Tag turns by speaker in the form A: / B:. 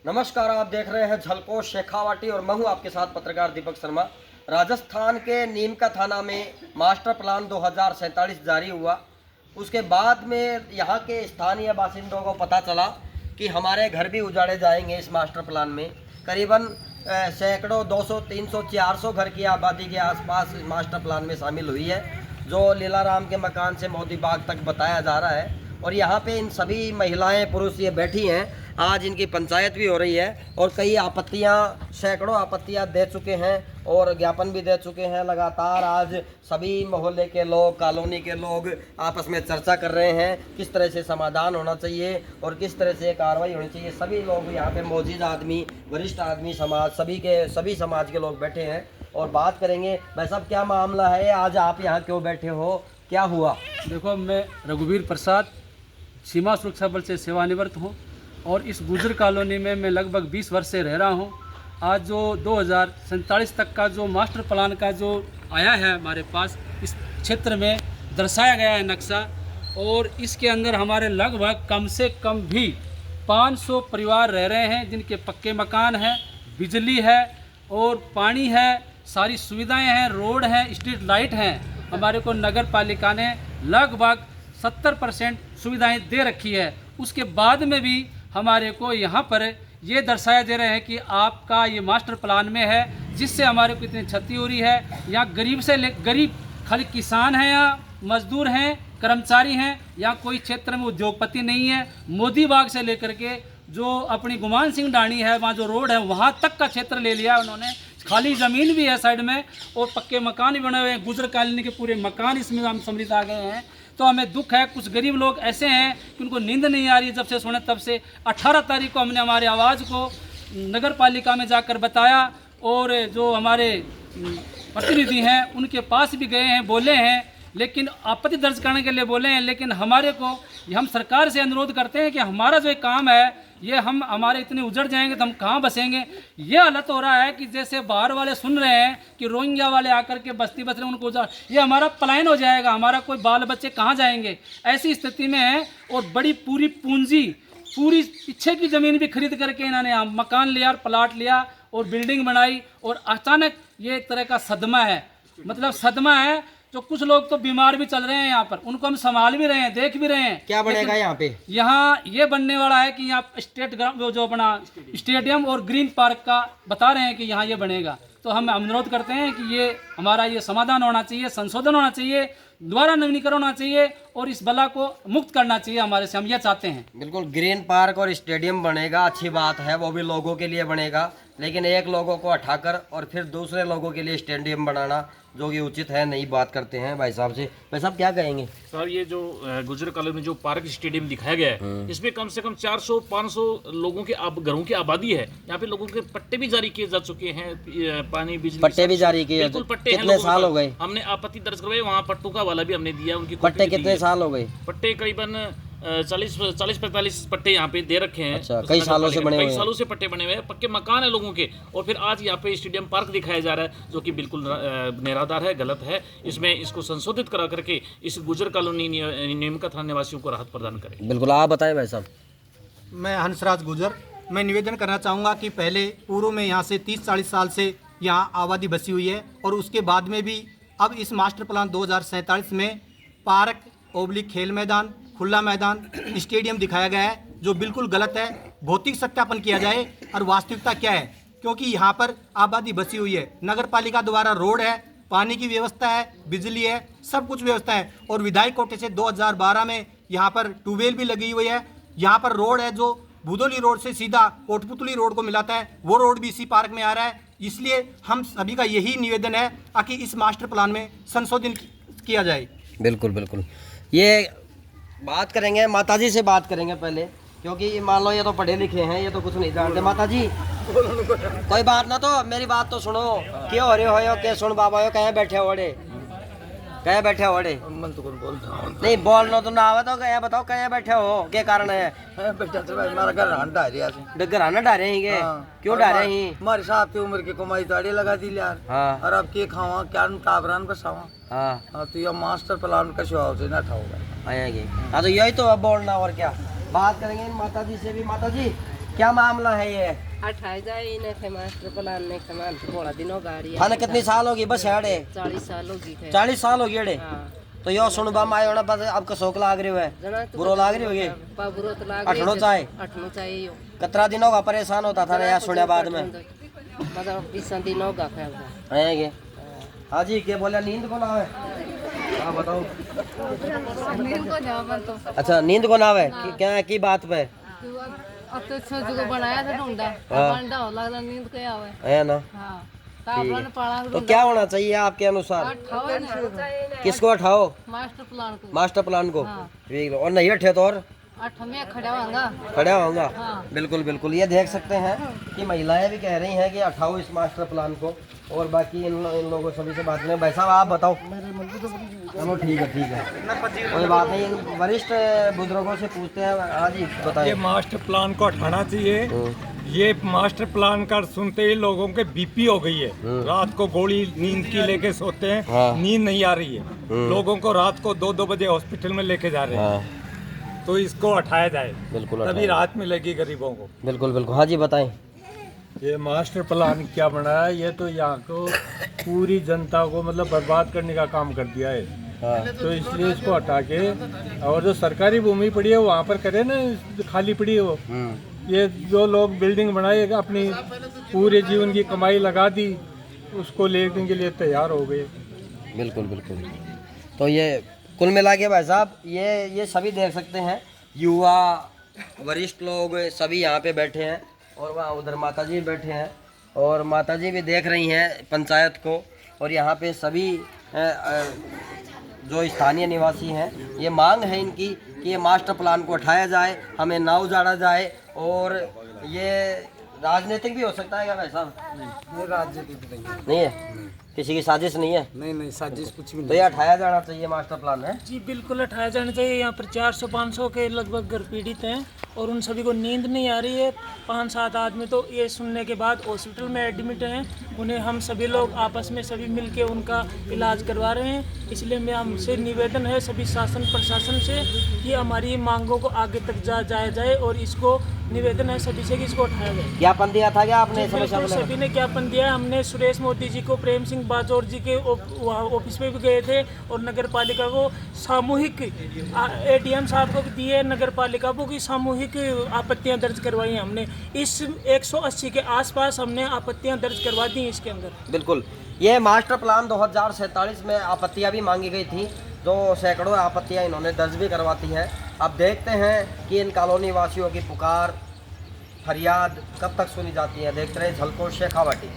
A: नमस्कार, आप देख रहे हैं झलको शेखावाटी और मैं हूं आपके साथ पत्रकार दीपक शर्मा। राजस्थान के नीमका थाना में मास्टर प्लान 2047 जारी हुआ। उसके बाद में यहाँ के स्थानीय बासिंदों को पता चला कि हमारे घर भी उजाड़े जाएंगे। इस मास्टर प्लान में करीबन सैकड़ों 200, 300, 400 घर की आबादी के आसपास इस मास्टर प्लान में शामिल हुई है, जो लीलाराम के मकान से मोदी बाग तक बताया जा रहा है। और यहाँ पे इन सभी महिलाएं पुरुष ये बैठी हैं। आज इनकी पंचायत भी हो रही है और कई आपत्तियाँ, सैकड़ों आपत्तियाँ दे चुके हैं और ज्ञापन भी दे चुके हैं। लगातार आज सभी मोहल्ले के लोग, कॉलोनी के लोग आपस में चर्चा कर रहे हैं किस तरह से समाधान होना चाहिए और किस तरह से कार्रवाई होनी चाहिए। सभी लोग यहाँ पे मौजूद आदमी, वरिष्ठ आदमी, समाज, सभी समाज के लोग बैठे हैं और बात करेंगे। भाई साहब, क्या मामला है? आज आप यहाँ क्यों बैठे हो, क्या हुआ?
B: देखो, मैं रघुवीर प्रसाद सीमा सुरक्षा बल से सेवानिवृत्त हूँ और इस गुजर कॉलोनी में मैं लगभग 20 वर्ष से रह रहा हूँ। आज जो 2047 तक का जो मास्टर प्लान का जो आया है हमारे पास, इस क्षेत्र में दर्शाया गया है नक्शा, और इसके अंदर हमारे लगभग कम से कम भी 500 परिवार रह रहे हैं जिनके पक्के मकान हैं, बिजली है और पानी है, सारी सुविधाएं हैं, रोड है, स्ट्रीट लाइट हैं। हमारे को नगर पालिका ने लगभग 70% सुविधाएं दे रखी है। उसके बाद में भी हमारे को यहाँ पर ये दर्शाया दे रहे हैं कि आपका ये मास्टर प्लान में है, जिससे हमारे को इतनी क्षति हो रही है। यहाँ गरीब से गरीब खाली किसान हैं, यहाँ मजदूर हैं, कर्मचारी हैं, यहाँ कोई क्षेत्र में उद्योगपति नहीं है। मोदी बाग से लेकर के जो अपनी गुमान सिंह ढाणी है, वहाँ जो रोड है वहाँ तक का क्षेत्र ले लिया उन्होंने। खाली ज़मीन भी है साइड में और पक्के मकान भी बने हुए हैं। गुजर कॉलोनी के पूरे मकान इसमें हम सम्मिलित आ गए हैं। तो हमें दुख है, कुछ गरीब लोग ऐसे हैं कि उनको नींद नहीं आ रही है जब से सुने तब से। 18 तारीख को हमने हमारे आवाज़ को नगर पालिका में जाकर बताया और जो हमारे प्रतिनिधि हैं उनके पास भी गए हैं, बोले हैं, लेकिन आपत्ति दर्ज करने के लिए बोले हैं। लेकिन हमारे को, हम सरकार से अनुरोध करते हैं कि हमारा जो काम है ये हमारे इतने उजड़ जाएंगे तो हम कहाँ बसेंगे। ये हालत हो रहा है कि जैसे बाहर वाले सुन रहे हैं कि रोहिंग्या वाले आकर के बस्ती बस रहे हैं, उनको उजाड़, ये हमारा पलायन हो जाएगा, हमारा कोई बाल बच्चे कहाँ जाएंगे, ऐसी स्थिति में है। और बड़ी पूरी पूंजी, पूरी पीछे की ज़मीन भी खरीद करके इन्होंने मकान लिया, प्लाट लिया और बिल्डिंग बनाई। और अचानक ये एक तरह का सदमा है, मतलब सदमा है। तो कुछ लोग तो बीमार भी चल रहे हैं यहाँ पर, उनको हम संभाल भी रहे हैं, देख भी रहे हैं।
A: क्या बनेगा यहाँ पे?
B: यहाँ ये बनने वाला है कि यहाँ स्टेट ग्राउंड, जो अपना स्टेडियम और ग्रीन पार्क का बता रहे हैं कि यहाँ ये बनेगा। तो हम अनुरोध करते हैं कि ये हमारा ये समाधान होना चाहिए, संशोधन होना चाहिए, दोबारा नवीनीकरण होना चाहिए और इस बला को मुक्त करना चाहिए हमारे से। हम ये चाहते हैं।
A: बिल्कुल, ग्रीन पार्क और स्टेडियम बनेगा, अच्छी बात है, वो भी लोगों के लिए बनेगा। लेकिन एक लोगों को हटाकर और फिर दूसरे लोगों के लिए स्टेडियम बनाना जो कि उचित है नहीं। बात करते हैं भाई साहब से। भाई साहब, क्या कहेंगे?
C: सर, ये जो गुजर कॉलोनी में जो पार्क स्टेडियम दिखाया गया है, इसमें कम से कम 400-500 लोगों के घरों की आबादी है। यहाँ पे लोगों के पट्टे भी जारी किए जा चुके हैं, पानी, बिजली
A: पट्टे भी जारी किए।
C: बिल्कुल पट्टे हैं।
A: कितने साल हो गए?
C: हमने आपत्ति दर्ज करवाई, वहाँ पट्टों का वाला भी हमने दिया। उनकी
A: पट्टे कितने साल हो गए?
C: पट्टे करीबन 40-45 पट्टे यहाँ पे दे रखे हैं।
A: अच्छा, कई सालों से बने हुए हैं।
C: कई सालों से पट्टे बने हुए हैं, पक्के मकान है लोगों के। और फिर आज यहाँ पे स्टेडियम पार्क दिखाया जा रहा है, जो कि बिल्कुल निराधार है, गलत है। इसमें इसको संशोधित करा करके इस गुजर कॉलोनी नीमका थाना निवासियों को राहत प्रदान करें।
A: बिल्कुल, आप बताएं भाई साहब।
D: मैं हंसराज गुजर, मैं निवेदन करना चाहूँगा कि पहले पूर्व में यहाँ से 30-40 साल से यहाँ आबादी बसी हुई है और उसके बाद में भी अब इस मास्टर प्लान 2047 में पार्क, ओब्लिक खेल मैदान, खुला मैदान, स्टेडियम दिखाया गया है, जो बिल्कुल गलत है। भौतिक सत्यापन किया जाए और वास्तविकता क्या है, क्योंकि यहाँ पर आबादी बसी हुई है। नगर पालिका द्वारा रोड है, पानी की व्यवस्था है, बिजली है, सब कुछ व्यवस्था है। और विधायक कोटे से 2012 में यहाँ पर ट्यूबवेल भी लगी हुई है। यहाँ पर रोड है जो बुदौली रोड से सीधा कोटपुतली रोड को मिलाता है, वो रोड भी इसी पार्क में आ रहा है। इसलिए हम सभी का यही निवेदन है ताकि इस मास्टर प्लान में संशोधन किया जाए।
A: बिल्कुल बिल्कुल, ये बात करेंगे, माताजी से बात करेंगे पहले, क्योंकि मान लो ये तो पढ़े लिखे हैं, ये तो कुछ नहीं जानते। माताजी, कोई बात ना, तो मेरी बात तो सुनो। क्यों हो रहे हो के सुन बाबा हो, कहीं बैठे हो रे, कहीं बैठे हो रे? नहीं बोलना तो ना आवे तो कहीं बताओ, कहीं बैठे हो, क्या कारण है?
E: हमारा घर
A: घराना डारे हैं? क्यों डारे हैं?
E: हमारे साथ की उम्र की कमाई ताड़ी लगा दी यार।
A: हाँ।
E: और अब के खावा क्या टाबरान बसावा।
A: हाँ,
E: तो ये मास्टर प्लान का शुभ से ना ठाऊगा।
A: आएंगे। हाँ, तो यही तो अब बोलना, और क्या बात करेंगे माताजी से भी। माताजी, क्या मामला है ये?
F: 28 ने थे मास्टर प्लान ने समान थोड़ा दिनों गाड़ी
A: थाने कितनी साल होगी बस हेड़े?
F: 40 साल होगी है।
A: 40 साल हो गए
F: हाँ।
A: तो यो सुनबा में आयो ना बस आपका शौक लाग रही है,
F: जना तो
A: बुरो लाग रही होगी।
F: बुरो तो लाग
A: अठनो चाहे
F: अठनो चाहिए यो।
A: कतरा दिनों का परेशान होता था ना यार सुने बाद में
F: मतलब 20 दिनों का है।
A: है ये। हाँ जी क्या बोला नींद को ना आवे? हाँ बताओ।
G: नींद को जावन तो
A: अच्छा नींद को ना आवे क्या की बात पे?
G: अब तो जो बनाया था ढूंढा
A: हाँ।
G: बंदा हो लगता नींद के आवे।
A: है ना?
G: हाँ तापमान पड़ा
A: तो क्या होना चाहिए आपके अनुसार? किसको हटाओ?
G: मास्टर प्लान को
A: मास्टर प्लान को?
G: हाँ।
A: ठीक है। और नहीं हटे तो और
G: 8 में खड़ा होगा।
A: खड़ा होगा।
G: हाँ।
A: बिल्कुल बिल्कुल ये देख सकते हैं कि महिलाएं भी कह रही हैं कि हटाओ इस मास्टर प्लान को। और बाकी इन लोगों सभी से बात करें। भाई साहब आप बताओ। चलो ठीक है कोई बात नहीं, वरिष्ठ बुजुर्गों से पूछते हैं। हाँ जी
H: ये
A: बताइए।
H: मास्टर प्लान को हटाना चाहिए। ये मास्टर प्लान का सुनते ही लोगों के बीपी हो गई है। रात को गोली नींद की लेके सोते हैं।
A: हाँ।
H: नींद नहीं आ रही है। लोगों को रात को 2-2 बजे हॉस्पिटल में लेके जा रहे हैं। तो इसको हटाया जाए,
A: बिल्कुल
H: तभी
A: हटाया।
H: राहत मिलेगी गरीबों को।
A: बिल्कुल हाँ जी बताएं।
H: ये मास्टर प्लान क्या बनाया है? ये तो यहाँ को पूरी जनता को मतलब बर्बाद करने का काम कर दिया है।
A: हाँ।
H: तो इसलिए इसको हटा के और जो सरकारी भूमि पड़ी है वहाँ पर करे ना, खाली पड़ी है वो। ये जो लोग बिल्डिंग बनाए अपनी पूरे जीवन की कमाई लगा दी, उसको लेने के लिए तैयार हो गए।
A: बिल्कुल तो ये कुल मिला के भाई साहब ये सभी देख सकते हैं, युवा वरिष्ठ लोग सभी यहाँ पे बैठे हैं और वहाँ उधर माताजी बैठे हैं और माताजी भी देख रही हैं पंचायत को। और यहाँ पे सभी जो स्थानीय निवासी हैं, ये मांग है इनकी कि ये मास्टर प्लान को उठाया जाए, हमें ना उजाड़ा जाए। और ये राजनीतिक भी हो सकता है क्या भाई साहब?
E: नहीं राजनीति
A: नहीं है, किसी की साजिश नहीं है।
E: नहीं साजिश कुछ भी
A: तो ये हटाया जाना चाहिए मास्टर प्लान है।
I: जी बिल्कुल हटाया जाना चाहिए। यहाँ पर 400-500 के लगभग घर पीड़ित हैं और उन सभी को नींद नहीं आ रही है। 5-7 आदमी तो ये सुनने के बाद हॉस्पिटल में एडमिट हैं। उन्हें हम सभी लोग आपस में सभी मिलके उनका इलाज करवा रहे हैं। इसलिए मैं हमसे निवेदन है सभी शासन प्रशासन से कि हमारी मांगों को आगे तक जाया जाए और इसको निवेदन है सभी से कि इसको उठाया जाए।
A: ज्ञापन दिया था क्या आपने?
I: बिल्कुल सभी ने ज्ञापन दिया। हमने सुरेश मोदी जी को, प्रेम सिंह बाजौर जी के ऑफिस में भी गए थे और नगर पालिका को सामूहिक ADM साहब को भी दिए, नगर पालिका को की सामूहिक आपत्तियां दर्ज करवाई हमने। इस 180 के आसपास हमने आपत्तियां दर्ज करवा दी इसके अंदर।
A: बिल्कुल ये मास्टर प्लान 2047 में आपत्तियां भी मांगी गई थी, तो सैकड़ों आपत्तियां इन्होंने दर्ज भी करवाती हैं। अब देखते हैं कि इन कॉलोनी वासियों की पुकार फरियाद कब तक सुनी जाती है। देखते रहे झलको शेखावाटी।